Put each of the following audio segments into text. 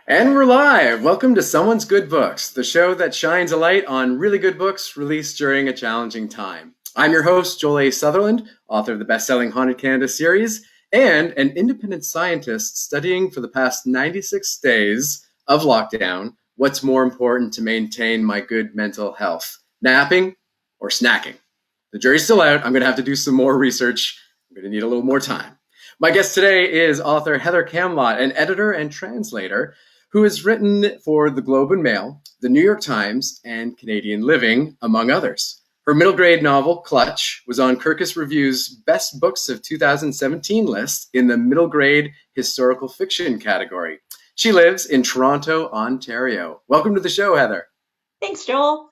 And we're live. Welcome to Someone's Good Books, the show that shines a light on really good books released during a challenging time. I'm your host, Joel A. Sutherland, author of the best-selling Haunted Canada series, and an independent scientist studying for the past 96 days of lockdown what's more important to maintain my good mental health, napping or snacking. The jury's still out. I'm going to have to do some more research. I'm going to need a little more time. My guest today is author Heather Camlot, an editor and translator who has written for the Globe and Mail, the New York Times, and Canadian Living, among others. Her middle grade novel, Clutch, was on Kirkus Reviews Best Books of 2017 list in the middle grade historical fiction category. She lives in Toronto, Ontario. Welcome to the show, Heather. Thanks, Joel.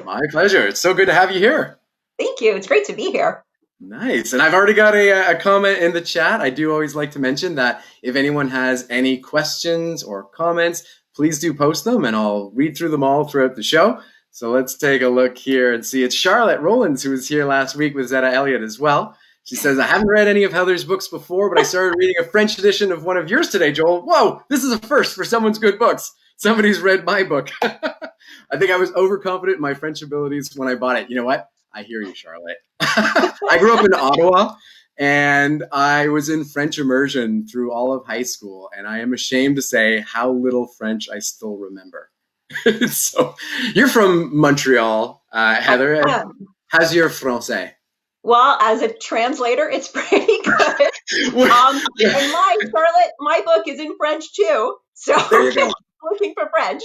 My pleasure. It's so good to have you here. Thank you. It's great to be here. Nice. And I've already got a comment in the chat. I do always like to mention that if anyone has any questions or comments, please do post them and I'll read through them all throughout the show. So let's take a look here and see. It's Charlotte Rollins, who was here last week with Zeta Elliott as well. She says, I haven't read any of Heather's books before, but I started reading a French edition of one of yours today, Joel. Whoa, this is a first for Someone's Good Books. Somebody's read my book. I think I was overconfident in my French abilities when I bought it. You know what? I hear you, Charlotte. I grew up in Ottawa, and I was in French immersion through all of high school, and I am ashamed to say how little French I still remember. So, you're from Montreal, Heather. How's your français? Well, as a translator, it's pretty good. And my book is in French too, so I'm looking for French.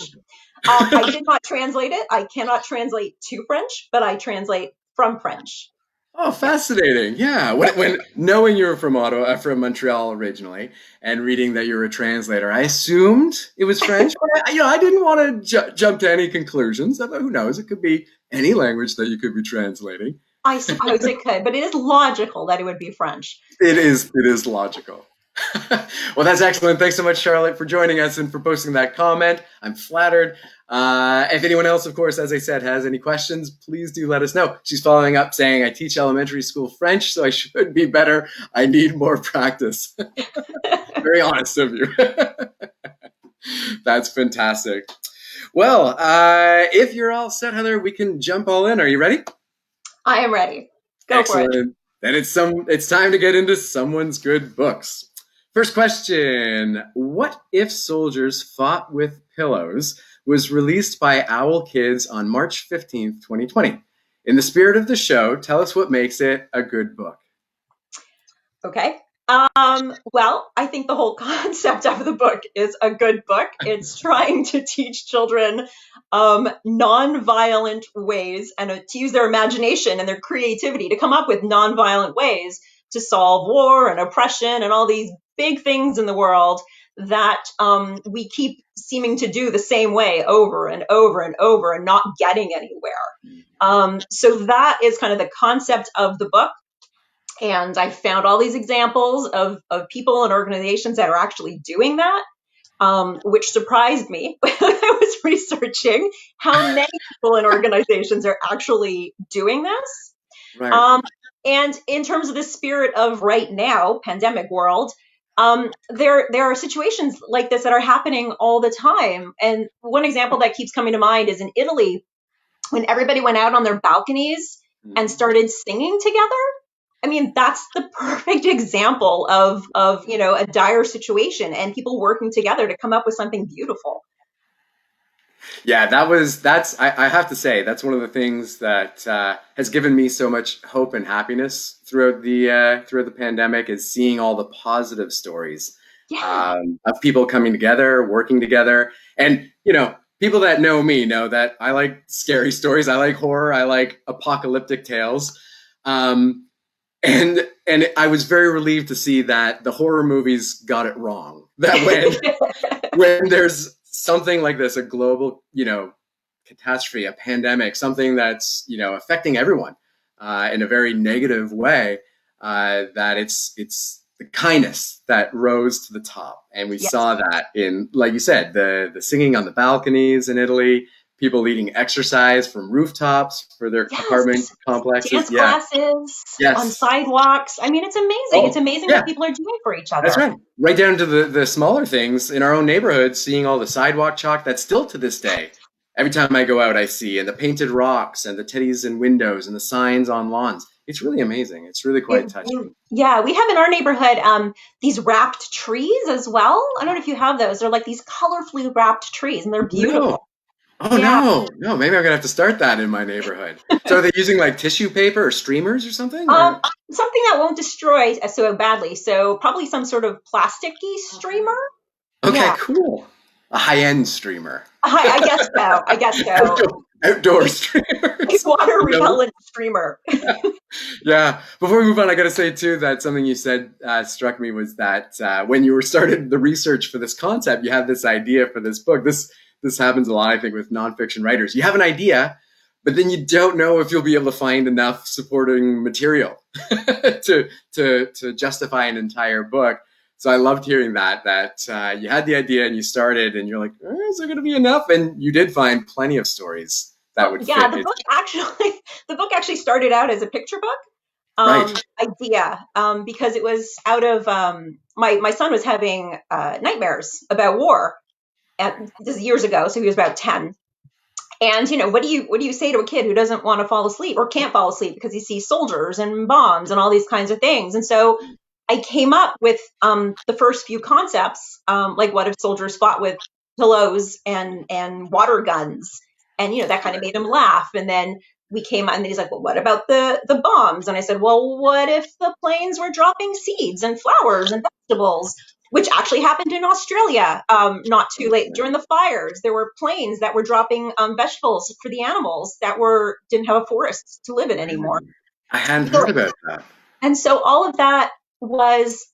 I did not translate it. I cannot translate to French, but I translate from French. Oh, fascinating. Yeah. When knowing you're from Ottawa, from Montreal originally, and reading that you're a translator, I assumed it was French, but I didn't want to jump to any conclusions. I thought, who knows? It could be any language that you could be translating. I suppose it could, but it is logical that it would be French. It is logical. Well, that's excellent. Thanks so much, Charlotte, for joining us and for posting that comment. I'm flattered. If anyone else, of course, as I said, has any questions, please do let us know. She's following up saying, I teach elementary school French, so I should be better. I need more practice. Very honest of you. That's fantastic. Well, if you're all set, Heather, we can jump all in. Are you ready? I am ready. Go Excellent. for it. Then it's time to get into Someone's Good Books. First question, What If Soldiers Fought with Pillows was released by Owl Kids on March 15th, 2020. In the spirit of the show, tell us what makes it a good book. Okay. Well, I think the whole concept of the book is a good book. It's trying to teach children non-violent ways and to use their imagination and their creativity to come up with non-violent ways to solve war and oppression and all these big things in the world that we keep seeming to do the same way over and over and over and not getting anywhere. So that is kind of the concept of the book. And I found all these examples of people and organizations that are actually doing that, which surprised me when I was researching how many people and organizations are actually doing this. Right. And in terms of the spirit of right now, pandemic world, there are situations like this that are happening all the time. And one example that keeps coming to mind is in Italy, when everybody went out on their balconies and started singing together. I mean, that's the perfect example of a dire situation and people working together to come up with something beautiful. Yeah, I have to say, that's one of the things that has given me so much hope and happiness throughout the pandemic, is seeing all the positive stories of people coming together, working together. And, people that know me know that I like scary stories. I like horror. I like apocalyptic tales. And I was very relieved to see that the horror movies got it wrong. That when there's something like this, a global, catastrophe, a pandemic, something that's, affecting everyone in a very negative way, that it's the kindness that rose to the top. And we saw that in, like you said, the singing on the balconies in Italy, people leading exercise from rooftops for their apartment Yes, complexes. dance Yeah. classes on Yes. sidewalks. I mean, it's amazing. It's Oh, amazing yeah. what people are doing for each That's other. right. Right down to the smaller things in our own neighborhood, seeing all the sidewalk chalk that's still to this day. Every time I go out, I see, and the painted rocks and the teddies in windows and the signs on lawns. It's really amazing. It's really quite touching. Yeah, we have in our neighborhood these wrapped trees as well. I don't know if you have those. They're like these colorfully wrapped trees, and they're No. beautiful. Oh, Yeah, no. Maybe I'm gonna have to start that in my neighborhood. So are they using like tissue paper or streamers or something? um, Or something that won't destroy so badly. So probably some sort of plasticky streamer. okay, Yeah, cool. A high-end streamer. I guess so. I guess so. Outdoor A streamers. water You know? repellent streamer. Yeah. Before we move on, I got to say too that something you said struck me was that when you were started the research for this concept, you had this idea for this book. This happens a lot, I think, with nonfiction writers. You have an idea, but then you don't know if you'll be able to find enough supporting material to justify an entire book. So I loved hearing that you had the idea and you started, and you're like, is there going to be enough? And you did find plenty of stories that would Yeah, fit. the book actually started out as a picture book Right. idea because it was out of my son was having nightmares about war. This is years ago, so he was about 10. And what do you say to a kid who doesn't want to fall asleep or can't fall asleep because he sees soldiers and bombs and all these kinds of things? And so I came up with the first few concepts, like what if soldiers fought with pillows and water guns, and that kind of made him laugh. And then we came and he's like, well, what about the bombs? And I said, well, what if the planes were dropping seeds and flowers and vegetables? Which actually happened in Australia, not too late during the fires. There were planes that were dropping vegetables for the animals that didn't have a forest to live in anymore. I hadn't So heard about that. and so all of that was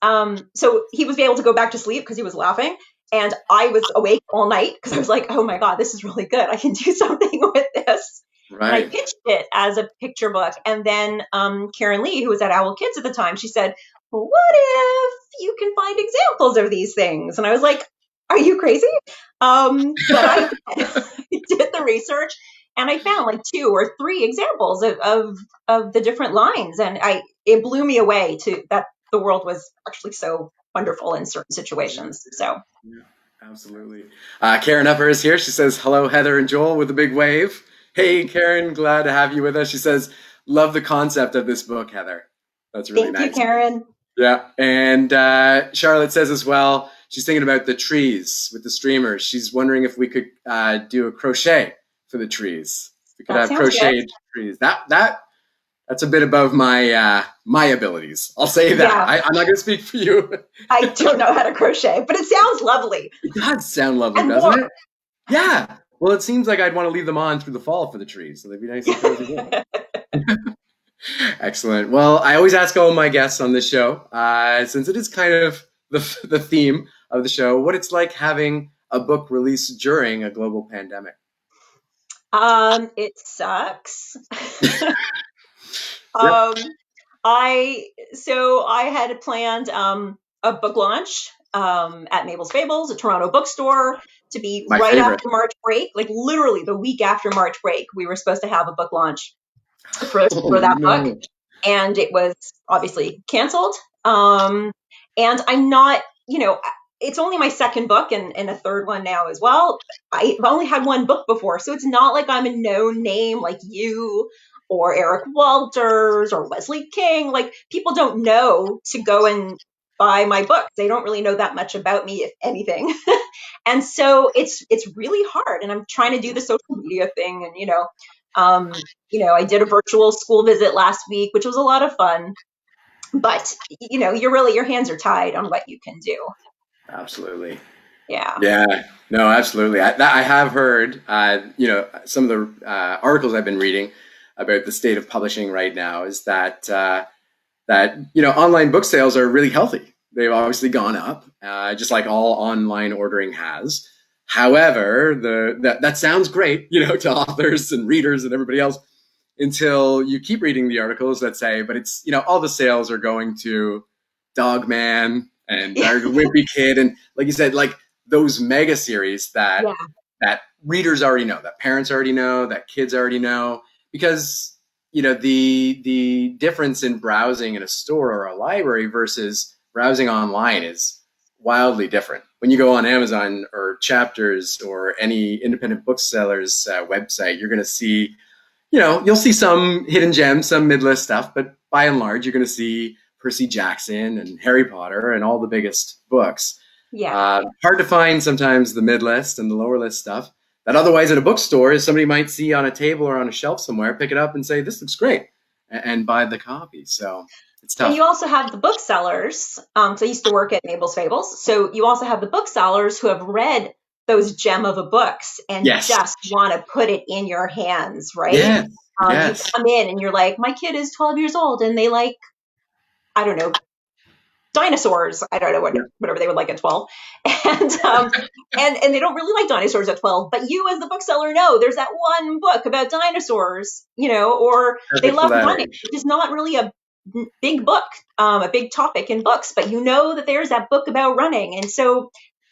so he was able to go back to sleep because he was laughing. And I was awake all night because I was like, oh my God, this is really good. I can do something with this. And I Right. pitched it as a picture book. And then Karen Lee, who was at Owl Kids at the time, she said, well, what if you can find examples of these things? And I was like, are you crazy? But I did the research and I found like 2 or 3 examples of the different lines. And it blew me away to that the world was actually so wonderful in certain situations. So Yeah, absolutely. Karen Upper is here. She says, hello, Heather and Joel, with a big wave. Hey, Karen, glad to have you with us. She says, love the concept of this book, Heather. That's really thank you, nice. Karen. Yeah. And Charlotte says as well, she's thinking about the trees with the streamers. She's wondering if we could do a crochet for the trees. We could That have sounds good. crocheted trees. That's a bit above my abilities. I'll say that. Yeah. I'm not going to speak for you. I don't know how to crochet, but it sounds lovely. It does sound lovely, And doesn't warm. it? Yeah. Well, it seems like I'd want to leave them on through the fall for the trees, so they'd be nice and cozy. Excellent. Well, I always ask all my guests on this show, since it is kind of the theme of the show, what it's like having a book released during a global pandemic. It sucks. um, I had planned a book launch at Mabel's Fables, a Toronto bookstore, to be My right favorite. after March break, like literally the week after March break. We were supposed to have a book launch for that book, and it was obviously canceled. And I'm not, it's only my second book and a third one now as well. I've only had one book before, so it's not like I'm a known name like you or Eric Walters or Wesley King. Like people don't know to go and buy my book. They don't really know that much about me, if anything. And so it's really hard. And I'm trying to do the social media thing, and I did a virtual school visit last week, which was a lot of fun. But your hands are tied on what you can do. Absolutely. Yeah. Yeah. No, absolutely. I have heard, some of the articles I've been reading about the state of publishing right now is that online book sales are really healthy. They've obviously gone up, just like all online ordering has. However, that sounds great, to authors and readers and everybody else, until you keep reading the articles that say, but it's, all the sales are going to Dog Man and Wimpy Kid. And like you said, like those mega series that Yeah. that readers already know, that parents already know, that kids already know, because the difference in browsing in a store or a library versus browsing online is wildly different. When you go on Amazon or Chapters or any independent bookseller's website, you're going to see, you'll see some hidden gems, some mid-list stuff, but by and large, you're going to see Percy Jackson and Harry Potter and all the biggest books. Yeah. Hard to find sometimes the mid-list and the lower-list stuff that otherwise at a bookstore somebody might see on a table or on a shelf somewhere, pick it up and say, this looks great, and buy the copy. So it's tough. And you also have the booksellers. So I used to work at Mabel's Fables. So you also have the booksellers who have read those gem of a books and just want to put it in your hands, right? Yes. You come in and you're like, my kid is 12 years old and they like, I don't know, dinosaurs. I don't know whatever they would like at 12. And they don't really like dinosaurs at 12, but you as the bookseller know there's that one book about dinosaurs, or they love running, which is not really a big book, a big topic in books, but you know that there's that book about running. And so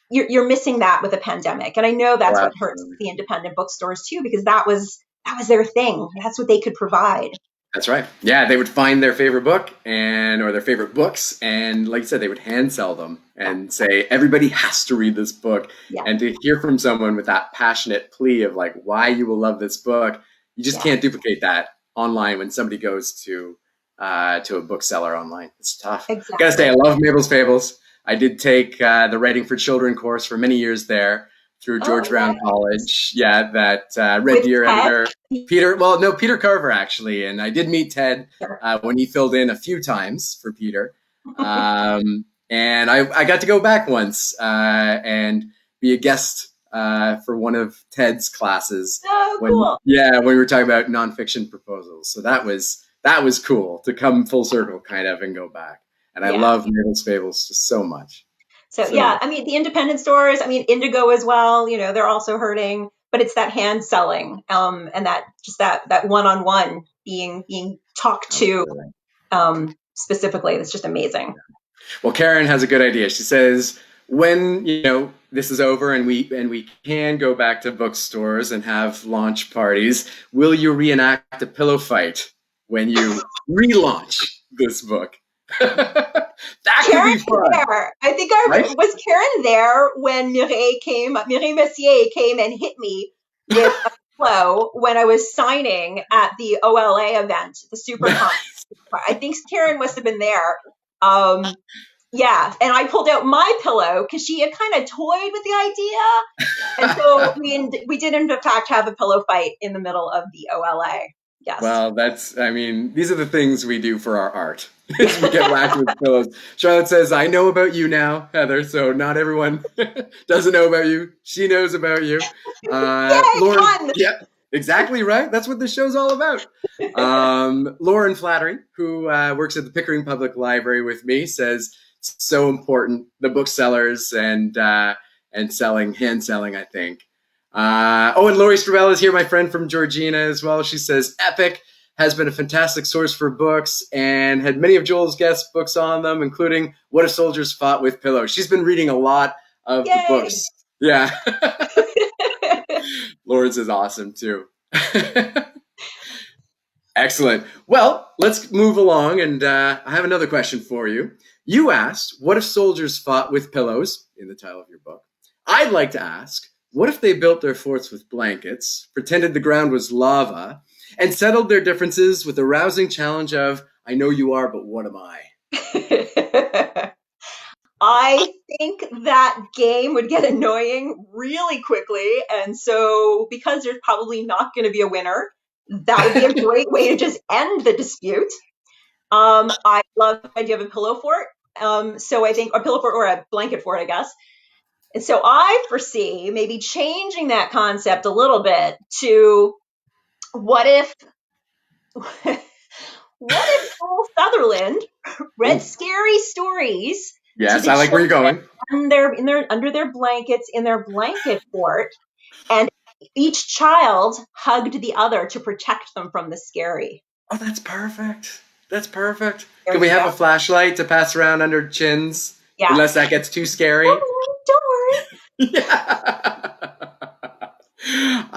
you're missing that with the pandemic. And I know that's what hurts the independent bookstores too, because that was their thing. That's what they could provide. That's right. Yeah, they would find their favorite book or their favorite books, and like you said, they would hand sell them and say, everybody has to read this book. Yeah. And to hear from someone with that passionate plea of like why you will love this book, you just can't duplicate that online when somebody goes to a bookseller online. It's tough. Exactly. Gotta say, I love Mabel's Fables. I did take the Writing for Children course for many years there through George Brown College. Yeah, that Red Deer editor. Peter Carver, actually. And I did meet Ted when he filled in a few times for Peter. And I got to go back once and be a guest for one of Ted's classes. Oh, cool. When we were talking about nonfiction proposals. So that was cool to come full circle kind of and go back. And I love Mabel's Fables just so much. So I mean, the independent stores, I mean, Indigo as well, they're also hurting, but it's that hand selling, and that one-on-one being talked to, specifically. That's just amazing. Well, Karen has a good idea. She says, when, this is over and we can go back to bookstores and have launch parties, will you reenact a pillow fight when you relaunch this book? That could be fun. There. I think was Karen there when Mireille Messier came and hit me with a pillow when I was signing at the OLA event, the SuperCon. I think Karen must have been there. And I pulled out my pillow because she had kind of toyed with the idea. And so we did in fact have a pillow fight in the middle of the OLA. Yes. Well, these are the things we do for our art. We get whacked with pillows. Charlotte says, I know about you now, Heather, so not everyone doesn't know about you. She knows about you. Lauren, yeah, exactly right. That's what this show's all about. Lauren Flattery, who works at the Pickering Public Library with me, says it's so important, the booksellers and hand selling, I think. And Lori Strabell is here, my friend from Georgina as well. She says, Epic has been a fantastic source for books and had many of Joel's guest books on them, including What If Soldiers Fought with Pillows. She's been reading a lot of the books. Yeah. Lauren's is awesome too. Excellent. Well, let's move along, and I have another question for you. You asked, what if soldiers fought with pillows, in the title of your book? I'd like to ask, what if they built their forts with blankets, pretended the ground was lava, and settled their differences with the rousing challenge of, I know you are, but what am I? I think that game would get annoying really quickly. And so because there's probably not going to be a winner, that would be a great way to just end the dispute. I love the idea of a pillow fort. So I think a pillow fort or a blanket fort, I guess. And so I foresee maybe changing that concept a little bit to what if Joel Sutherland read scary stories? Yes, I like where you're going. Under their blankets in their blanket fort, and each child hugged the other to protect them from the scary. Oh, that's perfect. That's perfect. Can we have a flashlight to pass around under chins? Yeah. Unless that gets too scary. Don't worry. Yeah.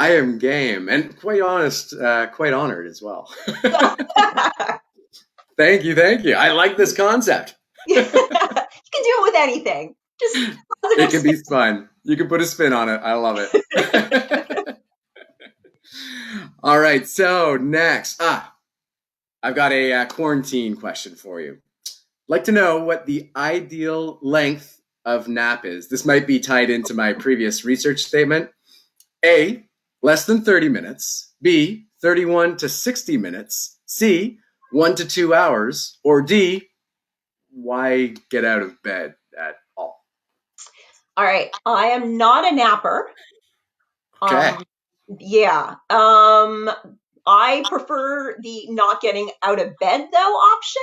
I am game, and quite honest, quite honored as well. Thank you, thank you. I like this concept. You can do it with anything. Just It can be positive. fun. You can put a spin on it. I love it. All right, so next, I've got a quarantine question for you. I'd like to know what the ideal length of nap is. This might be tied into my previous research statement. A, less than 30 minutes. B, 31 to 60 minutes. C, 1 to 2 hours. Or D, why get out of bed at all? All right. I am not a napper. Okay. Yeah. I prefer the not getting out of bed though option.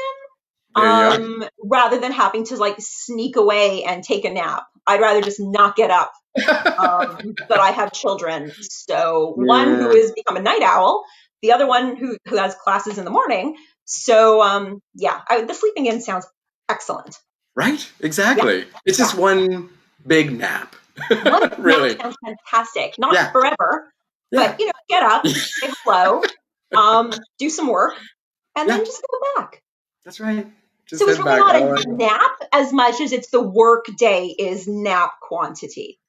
There you are. Rather than having to like sneak away and take a nap. I'd rather just not get up. But I have children. So one who has become a night owl, the other one who has classes in the morning. So yeah, the sleeping in sounds excellent. Right? Yeah, Exactly. It's yeah. just one big nap. One nap Really. sounds fantastic. Not Yeah. forever, Yeah. but get up, say hello, do some work, and Yeah. then just go back. That's right. Just So it's head really back. not I a like it. nap as much as it's the work day is nap quantity.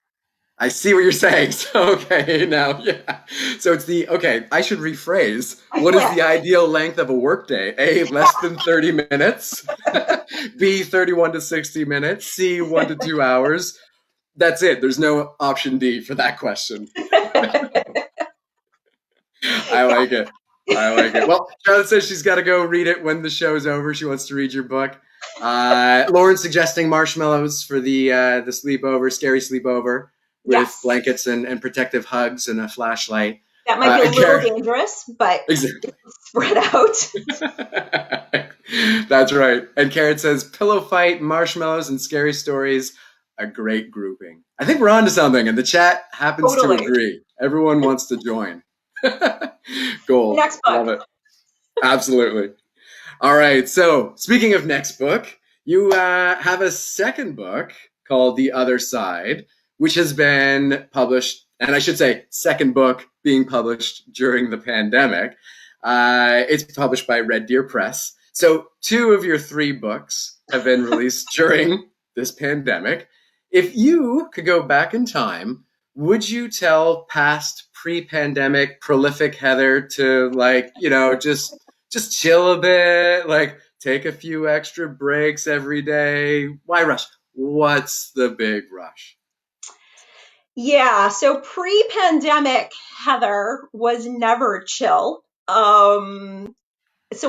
I see what you're saying. So, okay, now, yeah. So it's okay, I should rephrase. What is Yeah. the ideal length of a workday? A, less than 30 minutes. B, 31 to 60 minutes. C, 1 to 2 hours. That's it. There's no option D for that question. I like it. I like it. Well, Charlotte says she's got to go read it when the show's over. She wants to read your book. Lauren's suggesting marshmallows for the sleepover, scary sleepover, with Yes. blankets and protective hugs and a flashlight. That might be a And little Karen, dangerous, but exactly. spread out. That's right. And Karen says pillow fight, marshmallows, and scary stories. A great grouping. I think we're on to something, and the chat happens to Totally. agree. Everyone wants to join. Gold. Next book. Love it. Absolutely. All right. So, speaking of next book, you have a second book called The Other Side, which has been published, and I should say, second book being published during the pandemic. It's published by Red Deer Press. So, 2 of your 3 books have been released during this pandemic. If you could go back in time, would you tell past pre-pandemic prolific Heather to just chill a bit, like take a few extra breaks every day? Why rush? What's the big rush? Yeah, so pre-pandemic Heather was never chill. So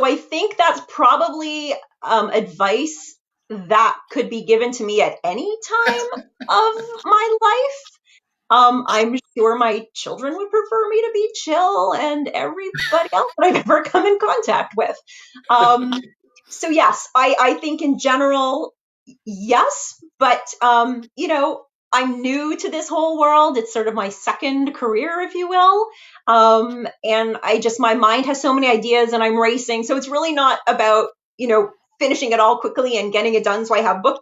I think that's probably advice that could be given to me at any time of my life. I'm sure my children would prefer me to be chill and everybody else that I've ever come in contact with. Um, so yes, I think in general, yes, but I'm new to this whole world. It's sort of my second career, if you will. And my mind has so many ideas and I'm racing. So it's really not about, finishing it all quickly and getting it done. So I have book,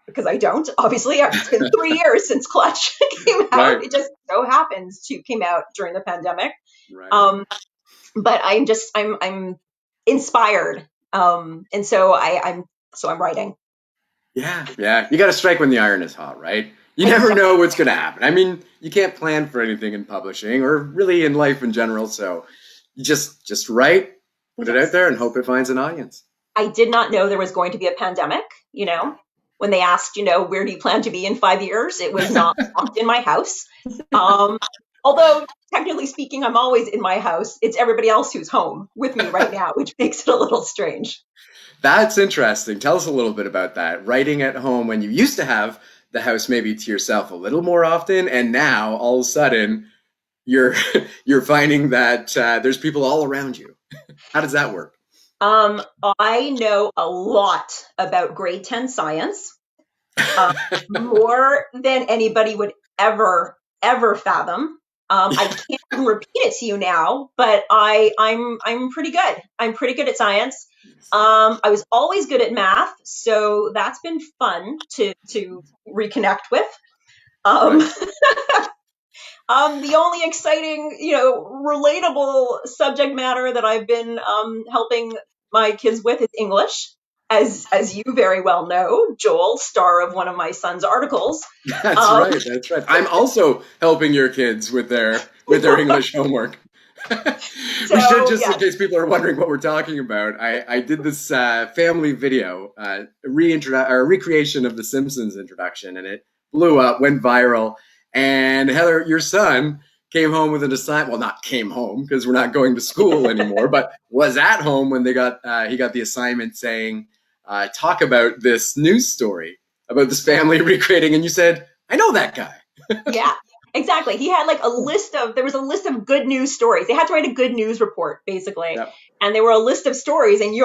because I don't. Obviously, it's been 3 years since Clutch came out. Right, It just so happens to came out during the pandemic. right. But I'm inspired, and so I'm writing. Yeah, yeah. You got to strike when the iron is hot, right? You never Exactly. know what's going to happen. I mean, you can't plan for anything in publishing or really in life in general. So you just write, put it out Yes. there, and hope it finds an audience. I did not know there was going to be a pandemic. When they asked, where do you plan to be in 5 years? It was not locked in my house. Um, Although technically speaking, I'm always in my house. It's everybody else who's home with me right now, which makes it a little strange. That's interesting. Tell us a little bit about that. Writing at home when you used to have the house maybe to yourself a little more often, and now all of a sudden you're you're finding that there's people all around you. How does that work? I know a lot about grade 10 science, uh, more than anybody would ever fathom. I can't even repeat it to you now, but I'm pretty good. I'm pretty good at science. I was always good at math, so that's been fun to reconnect with. Um, Right. The only exciting, relatable subject matter that I've been helping my kids with is English. As you very well know, Joel, star of one of my son's articles. That's Um, right. That's right. I'm also helping your kids with their English homework. We should, so just in yes, case people are wondering what we're talking about. I did this family video, recreation of the Simpsons introduction, and it blew up, went viral. And Heather, your son, came home with an assignment. Well, not came home because we're not going to school anymore, but was at home when he got the assignment saying, talk about this news story about this family recreating, and you said, I know that guy. yeah, exactly. He had like there was a list of good news stories. They had to write a good news report, basically. Yep. And there were a list of stories, and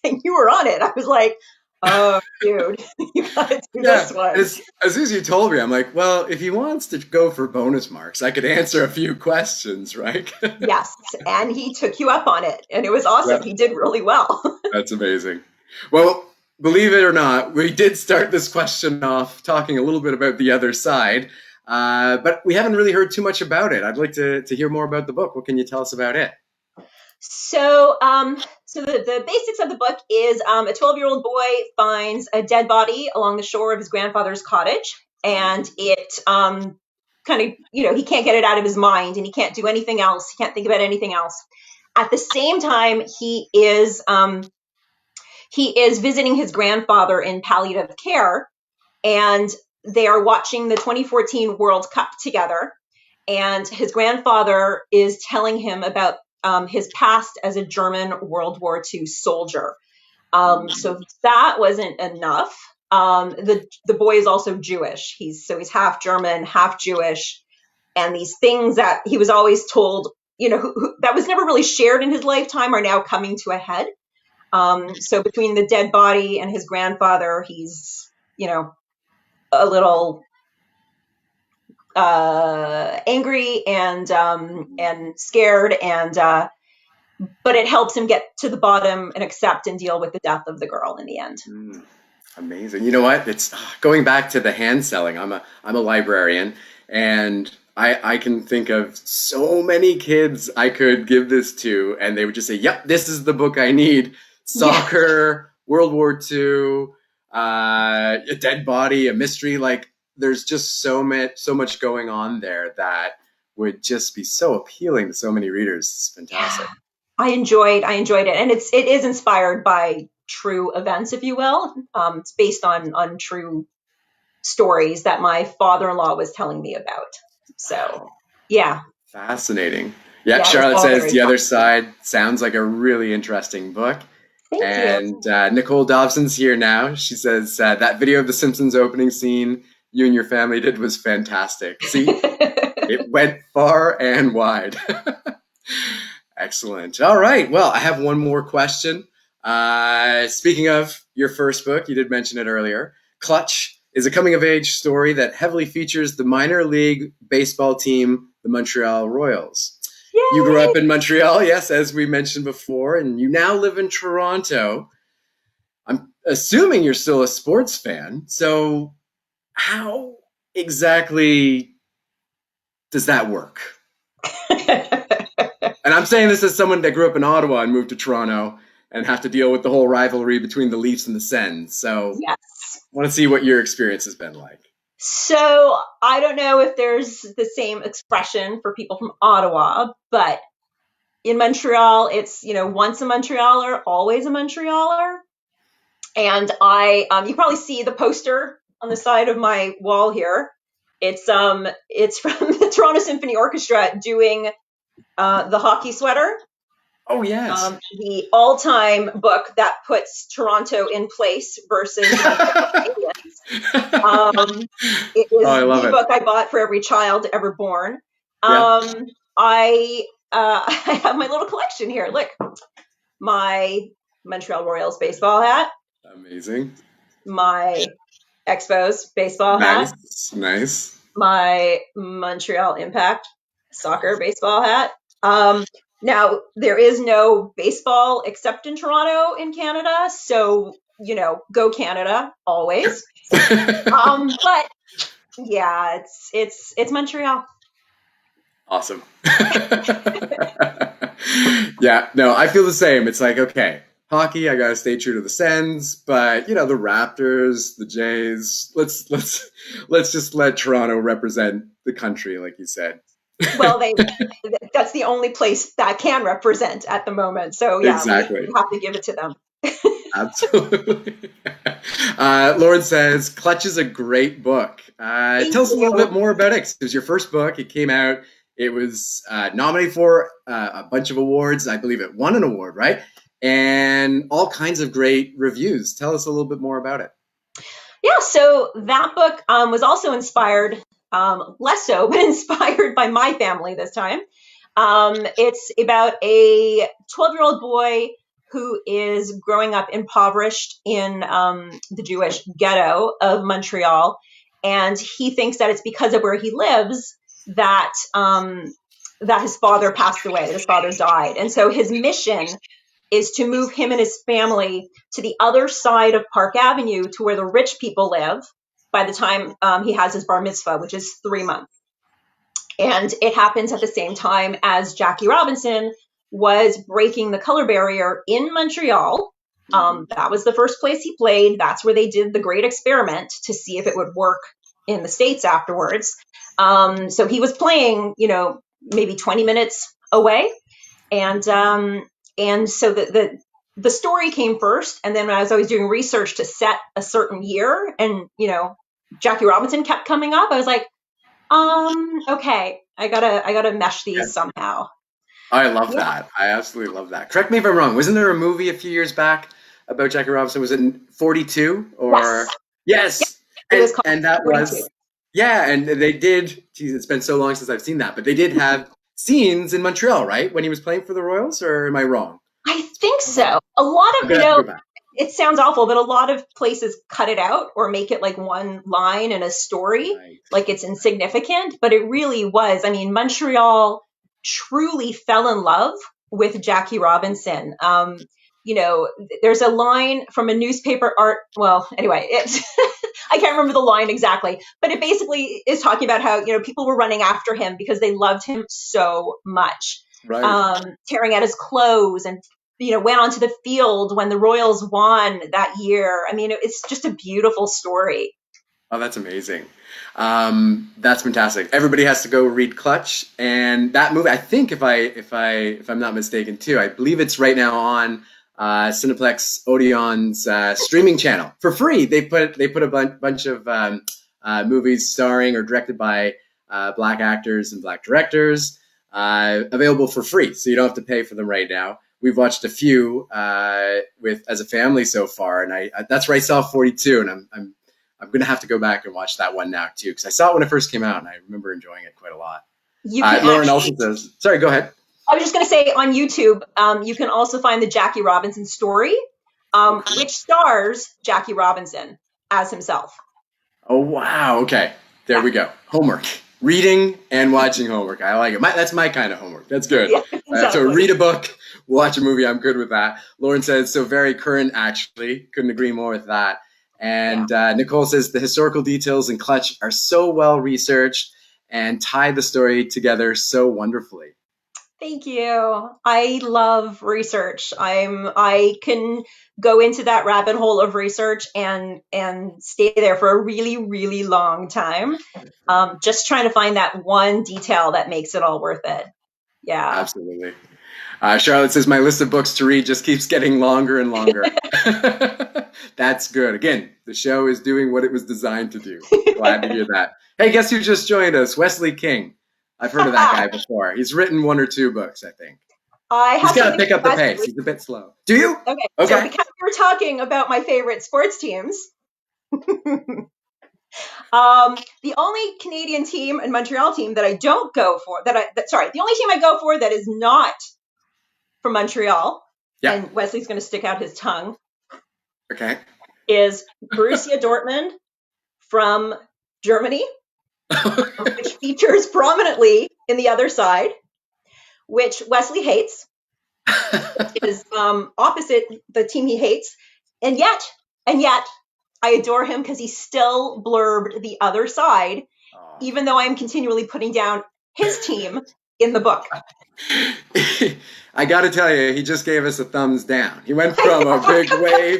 and you were on it. I was like, oh, dude, you gotta do Yeah, this one. as soon as you told me, I'm like, well, if he wants to go for bonus marks, I could answer a few questions, right? Yes, and he took you up on it, and it was awesome. Yep, He did really well. that's amazing. Well, believe it or not, we did start this question off talking a little bit about the other side, but we haven't really heard too much about it. I'd like to hear more about the book. What can you tell us about it? So the basics of the book is a 12-year-old boy finds a dead body along the shore of his grandfather's cottage, and it kind of, he can't get it out of his mind, and he can't do anything else. He can't think about anything else. At the same time, he is visiting his grandfather in palliative care, and they are watching the 2014 World Cup together. And his grandfather is telling him about his past as a German World War II soldier. So that wasn't enough. The boy is also Jewish. He's half German, half Jewish, and these things that he was always told, that was never really shared in his lifetime, are now coming to a head. So between the dead body and his grandfather, he's, a little angry and scared, and but it helps him get to the bottom and accept and deal with the death of the girl in the end. Amazing. You know what? It's going back to the hand selling. I'm a librarian, and I can think of so many kids I could give this to, and they would just say, "Yep, this is the book I need." Soccer, World War II, a dead body, a mystery. Like there's just so much going on there that would just be so appealing to so many readers. It's fantastic. Yeah. I enjoyed it, and it is inspired by true events, if you will. It's based on true stories that my father-in-law was telling me about. So, yeah, Fascinating. Yeah, yeah, it was Charlotte all says very The Other fascinating. Side sounds like a really interesting book. Thank you. And Nicole Dobson's here now. She says that video of the Simpsons opening scene you and your family did was fantastic. See, it went far and wide. Excellent. All right. Well, I have one more question. Speaking of your first book, you did mention it earlier. Clutch is a coming-of-age story that heavily features the minor league baseball team, the Montreal Royals. You grew Yay! up in Montreal, yes, as we mentioned before, and you now live in Toronto. I'm assuming you're still a sports fan. So how exactly does that work? And I'm saying this as someone that grew up in Ottawa and moved to Toronto and have to deal with the whole rivalry between the Leafs and the Sens. So Yes. I want to see what your experience has been like. So I don't know if there's the same expression for people from Ottawa, but in Montreal, it's, once a Montrealer, always a Montrealer. And you probably see the poster on the side of my wall here. It's from the Toronto Symphony Orchestra doing the hockey sweater. Oh, yes. The all-time book that puts Toronto in place versus the Canadiens. It is I love the it. book I bought for every child ever born. Yeah. I I have my little collection here. Look, my Montreal Royals baseball hat, Amazing. my Expos baseball hat, Nice. my Montreal Impact soccer baseball hat. Now there is no baseball except in Toronto in Canada, so go Canada always. But yeah, it's Montreal. Awesome. Yeah, no, I feel the same. It's like, okay, hockey, I gotta stay true to the Sens, but you know, the Raptors, the Jays, let's just let Toronto represent the country, like you said. Well, that's the only place that can represent at the moment. So yeah, we Exactly. have to give it to them. Absolutely. Lauren says, Clutch is a great book. Thank Tell us a little bit you. more about it. 'Cause it was your first book. It came out. It was nominated for a bunch of awards. I believe it won an award, right? And all kinds of great reviews. Tell us a little bit more about it. Yeah, so that book was also inspired, less so, but inspired by my family this time. It's about a 12-year-old boy who is growing up impoverished in the Jewish ghetto of Montreal. And he thinks that it's because of where he lives that that his father passed away, that his father died. And so his mission is to move him and his family to the other side of Park Avenue to where the rich people live by the time he has his bar mitzvah, which is 3 months. And it happens at the same time as Jackie Robinson was breaking the color barrier in Montreal. That was the first place he played. That's where they did the great experiment to see if it would work in the States afterwards. So he was playing, maybe 20 minutes away. And so the story came first. And then as I was doing research to set a certain year and, Jackie Robinson kept coming up, I was like, okay, I gotta mesh Yeah. these somehow. I love Yeah. that. I absolutely love that. Correct me if I'm wrong. Wasn't there a movie a few years back about Jackie Robinson? Was it 42 or Yes. Yep. yes? It was And that called 42. was yeah. And they did. Geez, it's been so long since I've seen that, but they did have scenes in Montreal, right? When he was playing for the Royals, or am I wrong? I think so. A lot I'm of, gonna have to go back. it sounds awful, but a lot of places cut it out or make it like one line in a story, Right. like it's insignificant, but it really was. I mean, Montreal truly fell in love with Jackie Robinson. There's a line from a newspaper art. Well, anyway, it's I can't remember the line exactly, but it basically is talking about how people were running after him because they loved him so much, Right. tearing at his clothes and went onto the field when the Royals won that year. I mean, it's just a beautiful story. Oh, that's amazing. That's fantastic. Everybody has to go read Clutch, and that movie. I think if I'm not mistaken, too. I believe it's right now on Cineplex Odeon's streaming channel for free. They put a bunch of movies starring or directed by black actors and black directors available for free, so you don't have to pay for them right now. We've watched a few with as a family so far, and I that's where I saw 42, and I'm gonna have to go back and watch that one now too because I saw it when it first came out and I remember enjoying it quite a lot. You can Lauren actually, also says, "Sorry, go ahead." I was just going to say on YouTube, you can also find the Jackie Robinson story, Okay. which stars Jackie Robinson as himself. Oh wow. Okay, there Yeah, we go. Homework, reading and watching homework. I like it. That's my kind of homework. That's good. yeah, So exactly. read a book, watch a movie. I'm good with that. Lauren says so very current. Actually, couldn't agree more with that. Yeah. And Nicole says the historical details in Clutch are so well researched and tie the story together so wonderfully. Thank you. I love research. I can go into that rabbit hole of research and stay there for a really, really long time. Just trying to find that one detail that makes it all worth it. Yeah. Absolutely. Charlotte says my list of books to read just keeps getting longer and longer. That's good. Again, the show is doing what it was designed to do. Glad to hear that. Hey, guess who just joined us? Wesley King. I've heard of that guy before. He's written one or two books, I think. I He's have got to something pick for up the pace. Wesley. He's a bit slow. Do you? Okay, so Okay. because we're talking about my favorite sports teams, the only Canadian team and Montreal team that I don't go for, the only team I go for that is not from Montreal, Yeah. and Wesley's going to stick out his tongue, Okay. is Borussia Dortmund from Germany, which features prominently in The Other Side, which Wesley hates, is opposite the team he hates, and yet, I adore him because he still blurbed The Other Side, Oh, even though I am continually putting down his team in the book. I got to tell you, he just gave us a thumbs down. He went from a big wave.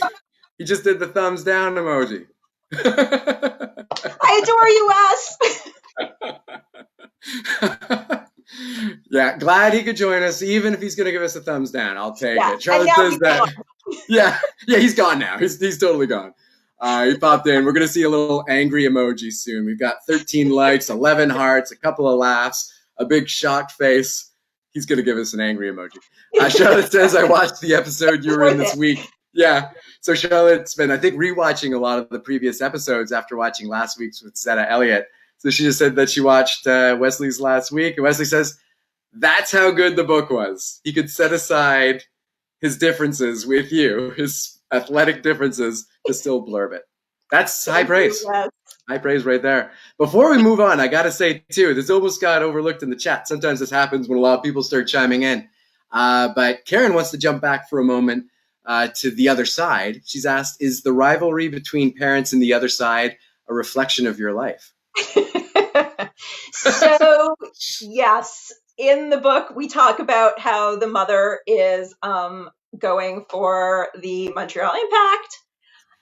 He just did the thumbs down emoji. I adore you, Wes. Yeah, glad he could join us, even if he's going to give us a thumbs down. I'll take it. Charlotte says that. Yeah, he's gone now. He's totally gone. He popped in. We're going to see a little angry emoji soon. We've got 13 likes, 11 hearts, a couple of laughs, a big shocked face. He's going to give us an angry emoji. Charlotte says, I watched the episode you were in this week. Yeah. So Charlotte's been, I think, rewatching a lot of the previous episodes after watching last week's with Zeta Elliott. So she just said that she watched Wesley's last week. And Wesley says, that's how good the book was. He could set aside his differences with you, his athletic differences, to still blurb it. That's high praise. Yes. High praise right there. Before we move on, I got to say, too, this almost got overlooked in the chat. Sometimes this happens when a lot of people start chiming in. But Karen wants to jump back for a moment to the other side. She's asked, is the rivalry between parents and the other side a reflection of your life? So, yes. In the book, we talk about how the mother is going for the Montreal Impact,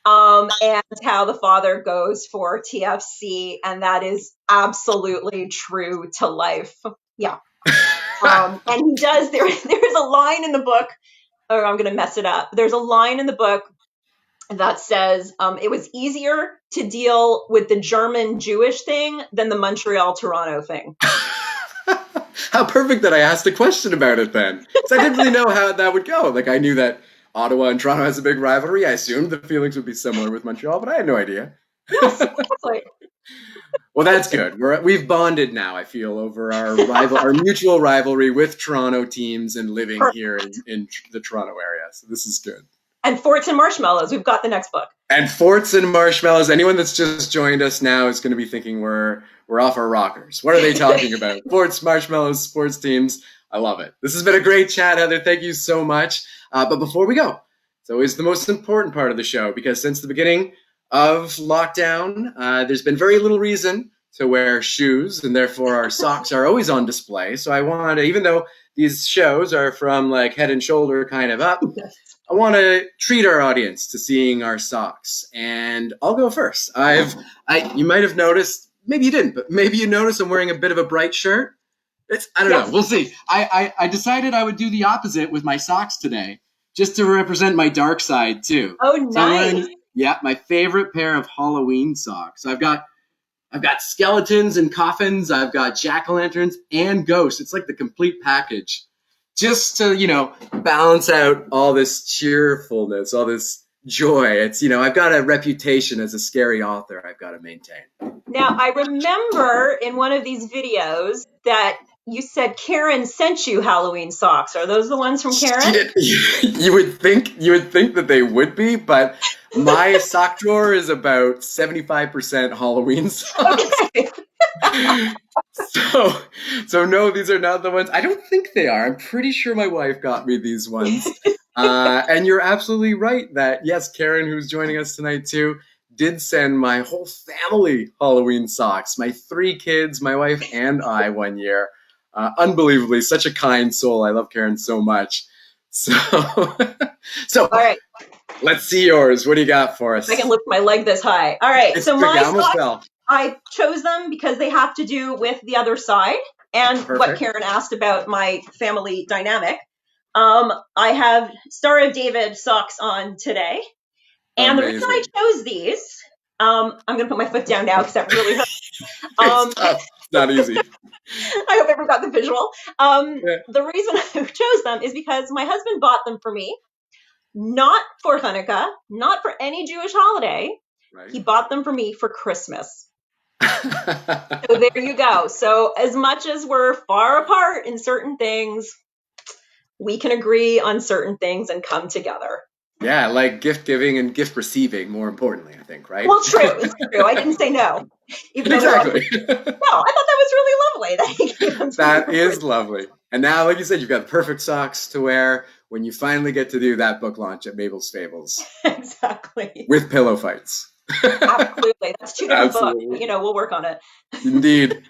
and how the father goes for TFC, and that is absolutely true to life. Yeah. And he does, there's a line in the book, or I'm going to mess it up. There's a line in the book that says, it was easier to deal with the German Jewish thing than the Montreal Toronto thing. How perfect that I asked a question about it then. So I didn't really know how that would go. Like, I knew that Ottawa and Toronto has a big rivalry. I assumed the feelings would be similar with Montreal, but I had no idea. Yes, exactly. Well, that's good. We've bonded now, I feel, over our mutual rivalry with Toronto teams and living Perfect. here in the Toronto area. So this is good. And Forts and Marshmallows. We've got the next book. And Forts and Marshmallows. Anyone that's just joined us now is going to be thinking we're off our rockers. What are they talking about? Forts, Marshmallows, sports teams. I love it. This has been a great chat, Heather. Thank you so much. But before we go, it's always the most important part of the show, because since the beginning of lockdown, there's been very little reason to wear shoes, and therefore our socks are always on display. So I want to, even though these shows are from like head and shoulder kind of up, I want to treat our audience to seeing our socks. And I'll go first. You might have noticed, maybe you didn't, but maybe you noticed I'm wearing a bit of a bright shirt. I don't know. We'll see. I decided I would do the opposite with my socks today, just to represent my dark side too. Oh, nice. So my favorite pair of Halloween socks. I've got skeletons and coffins. I've got jack-o'-lanterns and ghosts. It's like the complete package, just to, balance out all this cheerfulness, all this joy. It's, I've got a reputation as a scary author I've got to maintain. Now, I remember in one of these videos that you said Karen sent you Halloween socks. Are those the ones from Karen? You would think that they would be, but my sock drawer is about 75% Halloween socks. Okay. So no, these are not the ones. I don't think they are. I'm pretty sure my wife got me these ones. And you're absolutely right that, yes, Karen, who's joining us tonight too, did send my whole family Halloween socks. My 3 kids, my wife, and I one year. Unbelievably, such a kind soul. I love Karen so much. So all right. Let's see yours. What do you got for us? I can lift my leg this high. All right. So my socks, I chose them because they have to do with the other side and Perfect. What Karen asked about my family dynamic. I have Star of David socks on today. And Amazing. The reason I chose these, I'm going to put my foot down now because that really hurts. It's not easy. I hope everyone got the visual. The reason I chose them is because my husband bought them for me, not for Hanukkah, not for any Jewish holiday. Right. He bought them for me for Christmas. So there you go. So as much as we're far apart in certain things, we can agree on certain things and come together. Yeah, like gift giving and gift receiving, more importantly, I think, right? Well, true. It's true. I didn't say no. Exactly. No, I thought that was really lovely. That he gave them that is lovely. And now, like you said, you've got the perfect socks to wear when you finally get to do that book launch at Mabel's Fables. Exactly. With pillow fights. Absolutely. That's 2 different books. We'll work on it. Indeed.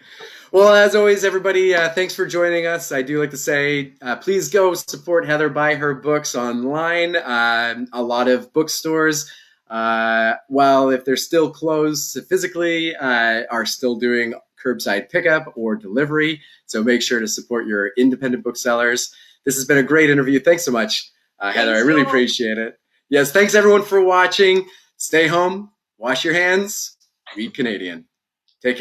Well, as always, everybody, thanks for joining us. I do like to say, please go support Heather, buy her books online. A lot of bookstores, while if they're still closed physically, are still doing curbside pickup or delivery. So make sure to support your independent booksellers. This has been a great interview. Thanks so much, Heather. I really appreciate it. Yes, thanks everyone for watching. Stay home, wash your hands, read Canadian. Take care.